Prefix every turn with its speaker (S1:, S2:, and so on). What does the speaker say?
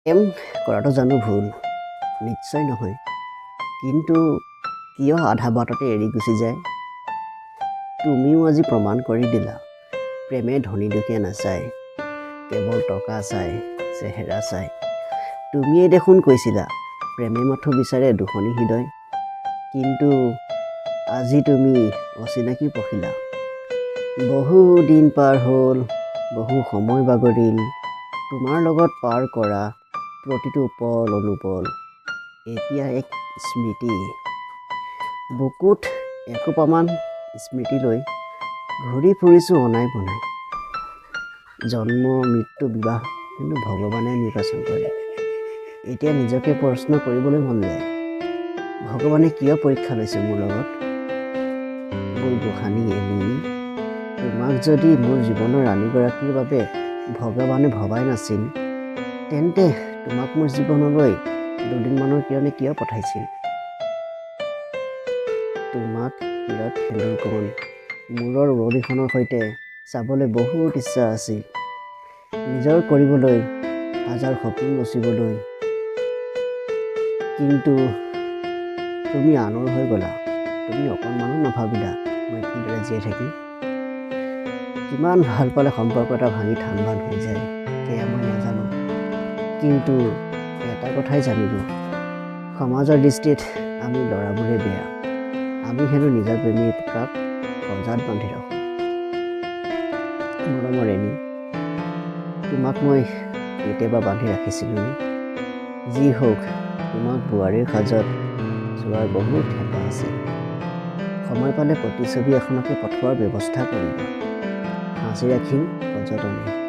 S1: প্ৰেম কৰাটো জানো ভুল? নিশ্চয় নহয়। কিন্তু কিয় আধা বাটতে এৰি গুচি যায়? তুমিও আজি প্ৰমাণ কৰি দিলা, প্ৰেমে ধনী দুখীয়া নাচায়, কেৱল টকা চায়, চেহেৰা চায়। তুমিয়ে দেখোন কৈছিলা প্ৰেমে মাথো বিচাৰে দুখনী হৃদয়। কিন্তু আজি তুমি অচিনাকি পখিলা। বহু দিন পাৰ হ'ল, বহু সময় বাগৰিল, তোমাৰ লগত পাৰ কৰা প্ৰতিটো পল অনুপল এতিয়া এক স্মৃতি। বুকুত একোপামান স্মৃতি লৈ ঘূৰি ফুৰিছোঁ অনাই বনাই। জন্ম মৃত্যু বিবাহ কিন্তু ভগৱানে নিৰ্বাচন কৰে। এতিয়া নিজকে প্ৰশ্ন কৰিবলৈ মন যায়, ভগৱানে কিয় পৰীক্ষা লৈছে মোৰ লগত? মোৰ গোসানী এনি, তোমাক যদি মোৰ জীৱনৰ ৰাণীগৰাকীৰ বাবে ভগৱানে ভবাই নাছিল, তেন্তে তোমাক মোৰ জীৱনলৈ দুদিনমানৰ কাৰণে কিয় পঠাইছিল? তোমাক শিৰত সেন্দুৰকণ মূৰৰ উৰণিখনৰ সৈতে চাবলৈ বহুত ইচ্ছা আছিল, নিজৰ কৰিবলৈ হাজাৰ সপোন ৰচিবলৈ। কিন্তু তুমি আনৰ হৈ গ'লা। তুমি অকণমানো নাভাবিলা মই কিদৰে জীয়াই থাকিম। কিমান ভাল পালে সম্পৰ্ক এটা ভাঙি থান বান হৈ যায় সেয়া মই নাজানো। কিন্তু এটা কথাই জানিলোঁ, সমাজৰ দৃষ্টিত আমি ল'ৰাবোৰে বেয়া। আমি হেনো নিজৰ প্ৰেমিকাক সজাত বান্ধি ৰাখোঁ। মৰমৰ এনি, তোমাক মই কেতিয়াবা বান্ধি ৰাখিছিলোঁনে? যি হওক, তোমাক বোৱাৰীৰ সাজত যোৱাৰ বহুত হেঁপাহ আছিল। সময় পালে প্ৰতিচ্ছবি এখনকে পঠোৱাৰ ব্যৱস্থা কৰিবা। সাঁচি ৰাখিম সযতনে।